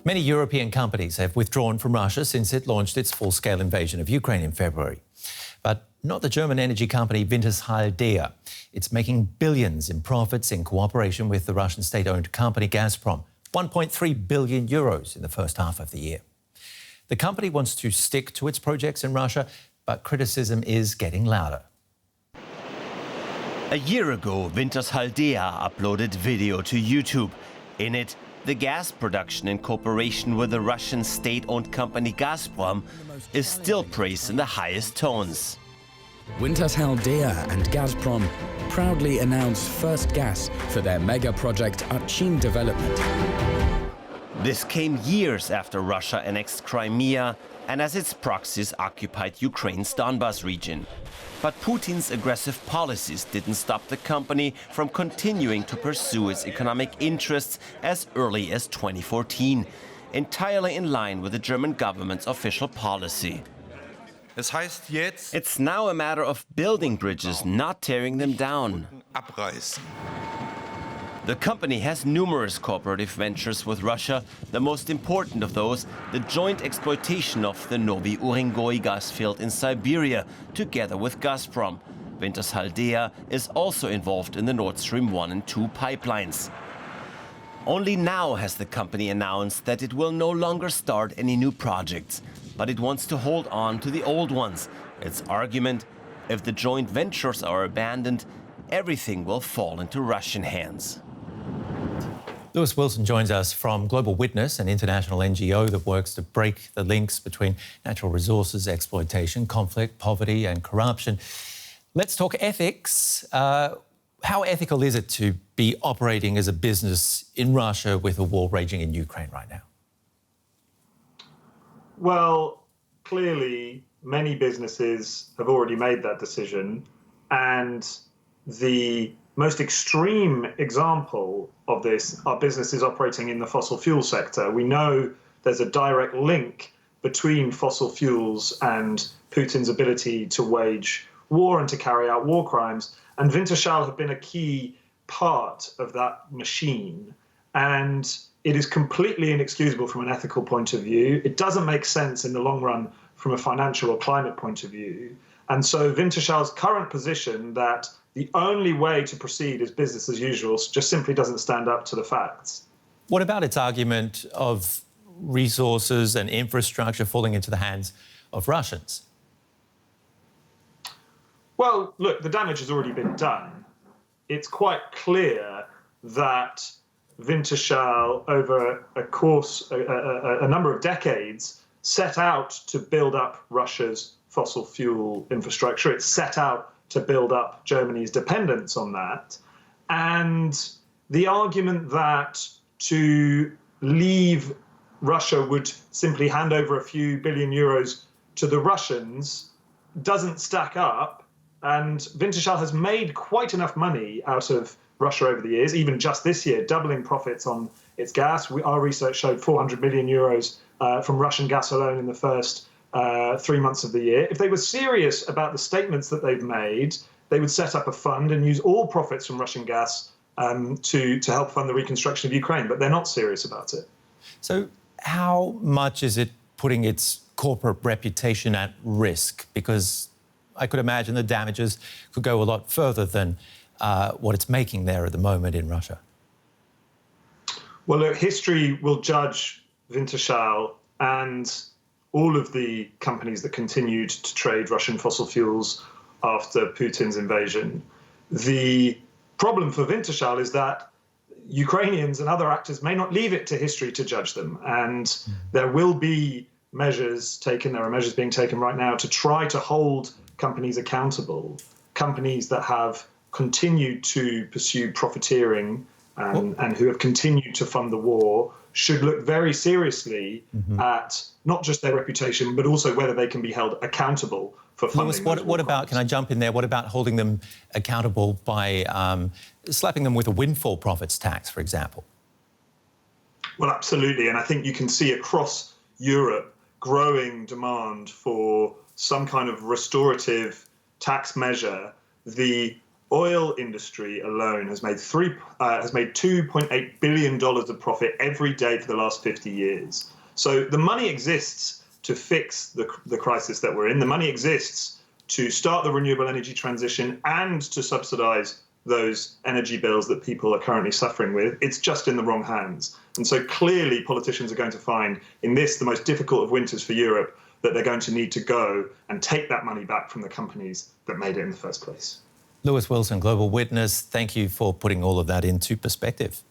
Many European companies have withdrawn from Russia since it launched its full-scale invasion of Ukraine in February. But not the German energy company Wintershall Dea. It's making billions in profits in cooperation with the Russian state-owned company Gazprom, 1.3 billion euros in the first half of the year. The company wants to stick to its projects in Russia, but criticism is getting louder. A year ago, Wintershall Dea uploaded video to YouTube. In it, the gas production in cooperation with the Russian state-owned company Gazprom is still praised in the highest tones. Wintershall Dea and Gazprom proudly announced first gas for their mega project Untitled development. This came years after Russia annexed Crimea and as its proxies occupied Ukraine's Donbas region. But Putin's aggressive policies didn't stop the company from continuing to pursue its economic interests as early as 2014, entirely in line with the German government's official policy. It's now a matter of building bridges, not tearing them down. The company has numerous cooperative ventures with Russia, the most important of those, the joint exploitation of the Novi Urengoy gas field in Siberia, together with Gazprom. Wintershall Dea is also involved in the Nord Stream 1 and 2 pipelines. Only now has the company announced that it will no longer start any new projects, but it wants to hold on to the old ones. Its argument, if the joint ventures are abandoned, everything will fall into Russian hands. Lewis Wilson joins us from Global Witness, an international NGO that works to break the links between natural resources exploitation, conflict, poverty and corruption. Let's talk ethics. How ethical is it to be operating as a business in Russia with a war raging in Ukraine right now? Well, clearly, many businesses have already made that decision, and the most extreme example of this are businesses operating in the fossil fuel sector. We know there's a direct link between fossil fuels and Putin's ability to wage war and to carry out war crimes. And Wintershall have been a key part of that machine. And it is completely inexcusable from an ethical point of view. It doesn't make sense in the long run from a financial or climate point of view. And so Wintershall's current position that the only way to proceed is business as usual just simply doesn't stand up to the facts. What about its argument of resources and infrastructure falling into the hands of Russians? Well, look, the damage has already been done. It's quite clear that Wintershall, over a number of decades, set out to build up Russia's fossil fuel infrastructure. It set out to build up Germany's dependence on that. And the argument that to leave Russia would simply hand over a few billion euros to the Russians doesn't stack up. And Wintershall has made quite enough money out of Russia over the years, even just this year, doubling profits on its gas. Our research showed 400 million euros from Russian gas alone in the first 3 months of the year. If they were serious about the statements that they've made, they would set up a fund and use all profits from Russian gas to help fund the reconstruction of Ukraine. But they're not serious about it. So how much is it putting its corporate reputation at risk? Because I could imagine the damages could go a lot further than what it's making there at the moment in Russia. Well, look, history will judge Wintershall and all of the companies that continued to trade Russian fossil fuels after Putin's invasion. The problem for Wintershall is that Ukrainians and other actors may not leave it to history to judge them. And there will be measures taken, there are measures being taken right now to try to hold companies accountable, companies that have continued to pursue profiteering and who have continued to fund the war should look very seriously at not just their reputation, but also whether they can be held accountable for funding. Lewis, what about, can I jump in there, what about holding them accountable by slapping them with a windfall profits tax, for example? Well, absolutely. And I think you can see across Europe growing demand for some kind of restorative tax measure. The oil industry alone has made $2.8 billion of profit every day for the last 50 years. So the money exists to fix the crisis that we're in. The money exists to start the renewable energy transition and to subsidize those energy bills that people are currently suffering with. It's just in the wrong hands. And so clearly politicians are going to find in this, the most difficult of winters for Europe, that they're going to need to go and take that money back from the companies that made it in the first place. Lewis Wilson, Global Witness, thank you for putting all of that into perspective.